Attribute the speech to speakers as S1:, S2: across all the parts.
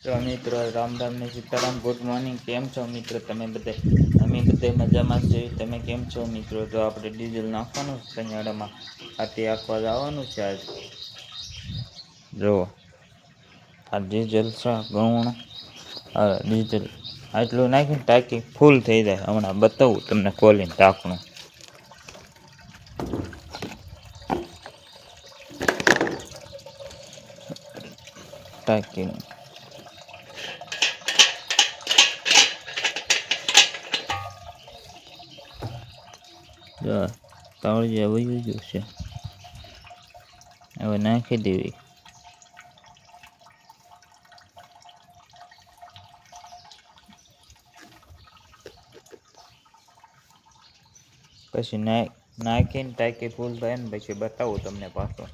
S1: તો મિત્રો રામ રામ ને સીતારામ, ગુડ મોર્નિંગ. કેમ છો મિત્રો તમે બધે? અમે બધે મજામાં છીએ. તમે કેમ છો મિત્રો? તો આપણે ડીઝલ નાખવાનું શનિયાળામાં આથી આખવા જવાનું છે આજ. જો આ ડીઝલ છે ગૌણ ડીઝલ આટલું નાખીને ટાંકી ફૂલ થઈ જાય. હમણાં બતાવું તમને ખોલીને ઢાંકણું. ટાંકીનું જો તાવળિયા વયું ગયું છે. હવે નાખી દેવી. પછી નાખીને ટાંકી ફૂલ થાય ને પછી બતાવું તમને પાછો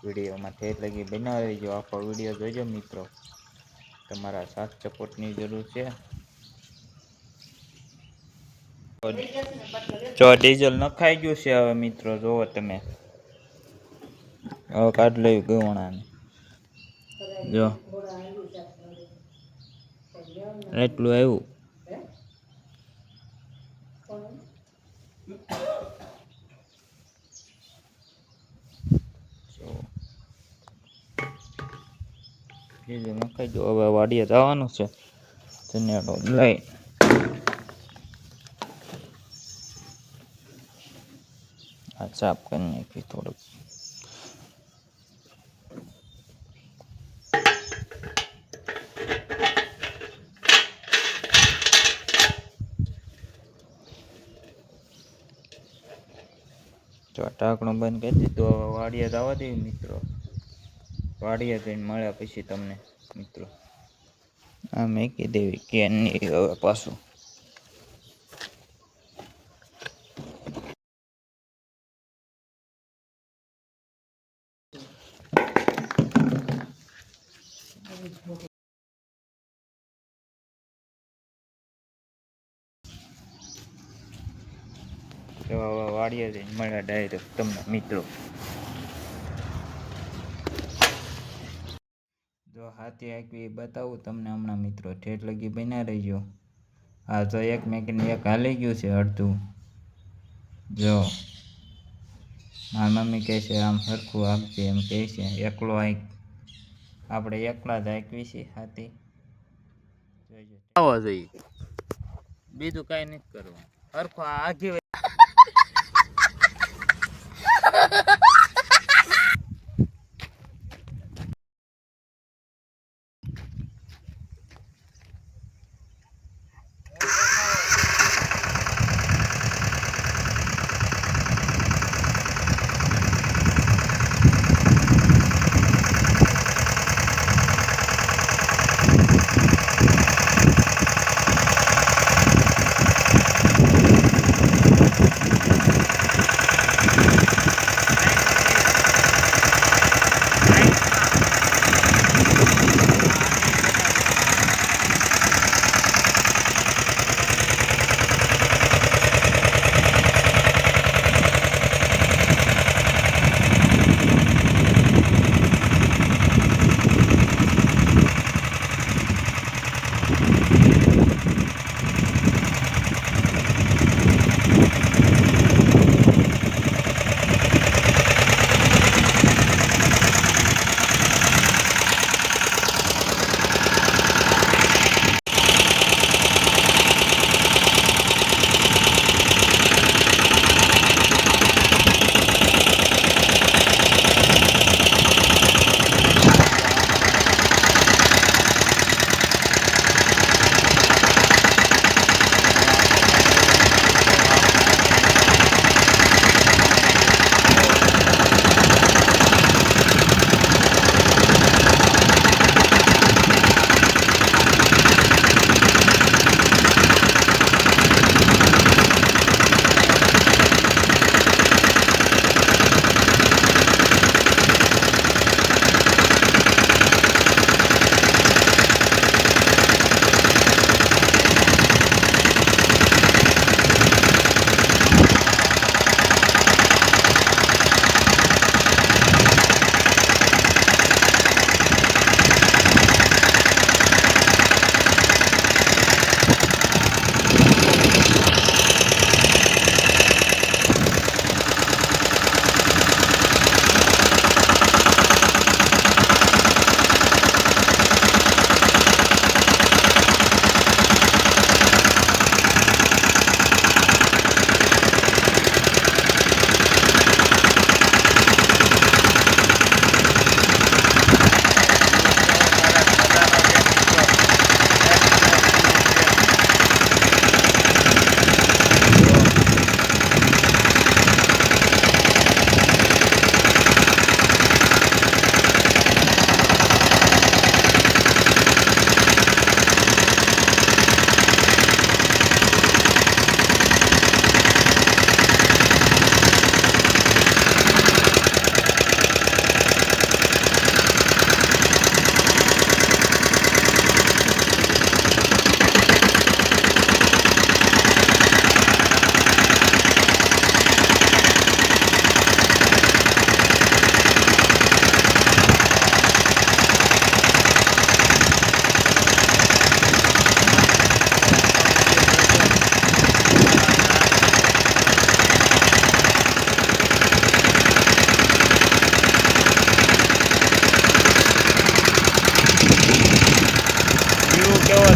S1: વિડીયોમાં. ઠેઠ લગી બનાવી જો આખો વિડીયો જોઈજો મિત્રો. તમારા સાથ સપોર્ટની જરૂર છે. જો ડીઝલ નખાઈ ગયું છે હવે મિત્રો. જોવો તમે હવે કાઢ લેવી ગવણાને. જો એટલું આવ્યું. ડીઝલ નખાઈ ગયું. હવે વાડીએ જવાનું છે જનેડો લઈ. આ સાફ કરી નાખી થોડુંક. જો ઢાંકણું બંધ કરી દીધું. હવે વાડીએ જવા દેવી મિત્રો. વાડીએ જઈને મળ્યા પછી તમને મિત્રો. આ મેકી દેવી કેનની હવે પાછું. તો હવે વાડીએ જઈને મળ્યા ડાયરેક્ટ તમને મિત્રો. જો હાથી આંકવી બતાવું તમને હમણાં મિત્રો. ઠેઠ લગી બન્યા રહીજો. આ જો એક મેકીને એક હાલી ગયું છે અડધું. જો મારી મમ્મી કહે છે આમ સરખું આંકજે એમ કહે છે. એકલો આંક આપણે એકલા જ આંકવી છે હાથી. આવવા જોઈએ બીજું કાંઈ નથી કરવું. સરખું આઘી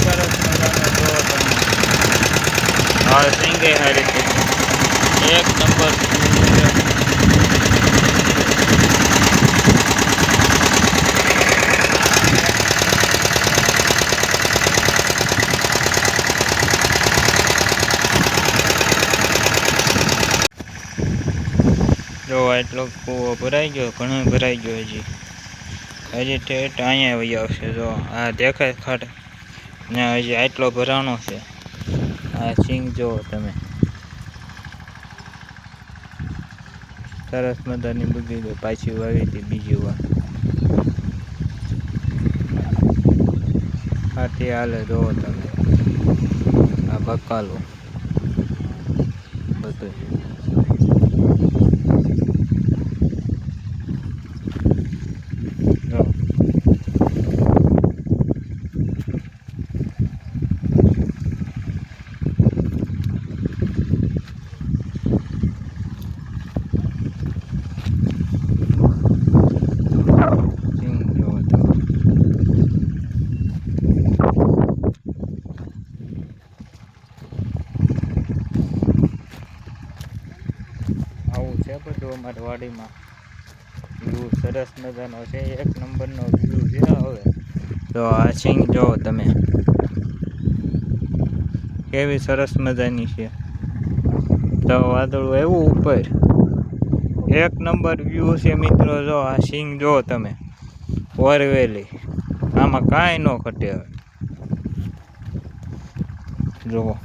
S1: સરસ મજાનો જોવો તમે. હા સિંગે હારી છે. એક નંબર જો એટલો કૂવો ભરાઈ ગયો, ઘણો ભરાઈ ગયો. હજી ઠેઠ અહીંયા આવી આવશે. જો આ દેખાય ખાટ ને હજી આટલો ભરાણો છે. આ સિંગ જુઓ તમે, સરસ મજાની બુગી પાછી વાવી હતી બીજી વાર. આથી હાલે જુઓ તમે, આ બકાલો બધું. આવું છે બધું અમારી વાડીમાં. વ્યૂ સરસ મજાનો છે, એક નંબરનો વ્યૂ છે. હવે તો આ સિંગ જુઓ તમે, કેવી સરસ મજાની છે. તો વાદળું એવું ઉપર, એક નંબર વ્યૂ છે મિત્રો. જો આ સિંગ જુઓ તમે, વરવેલી, આમાં કાંઈ ન ઘટે. હવે જુઓ,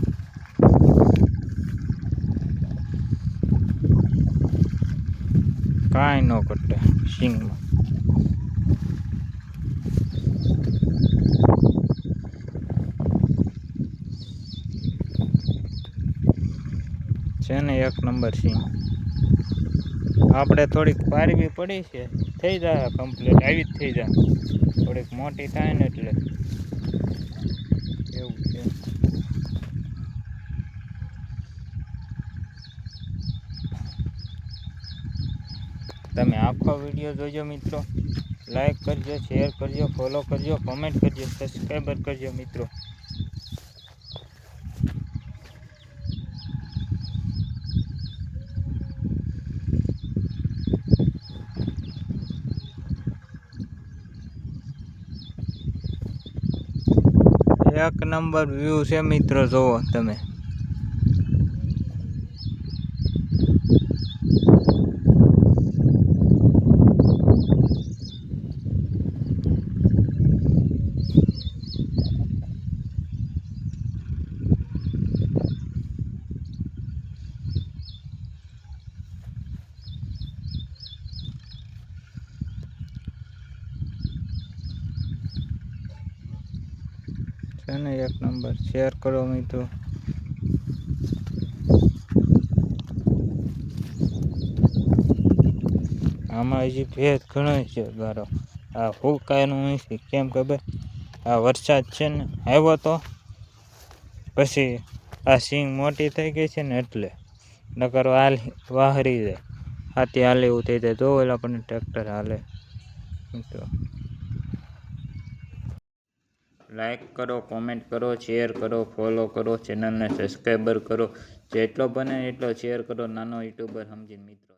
S1: કાંઈ ન ઘટે સિંગમાં. છે ને એક નંબર સિંગ. આપણે થોડીક પારવી પડી છે, થઈ જાય કમ્પ્લીટ. આવી જ થઈ જાય, થોડીક મોટી થાય ને એટલે એવું છે. તમે આખો વિડીયો જોજો મિત્રો. લાઈક કરજો, શેર કરજો, ફોલો કરજો, કોમેન્ટ કરજો, સબસ્ક્રાઈબર કરજો મિત્રો. એક નંબર વ્યૂ છે મિત્રો. જુઓ તમે, છે ને એક નંબર. શેર કરો મિત્રો. આમાં હજી ભેજ ઘણો છે ગારો. આ ફૂકાયનું નથી, કેમ ખબર? આ વરસાદ છે ને આવ્યો તો પછી આ સિંગ મોટી થઈ ગઈ છે ને એટલે, નકર હાલ વાહરી જાય. હાથી હાલે એવું થઈ જાય. જો આપણને ટ્રેક્ટર હાલે મિત્રો. લાઈક કરો, કોમેન્ટ કરો, શેર કરો, ફોલો કરો, ચેનલને સબસ્ક્રાઈબર કરો. જેટલો બને એટલો શેર કરો, નાનો યુટ્યુબર સમજીને મિત્રો.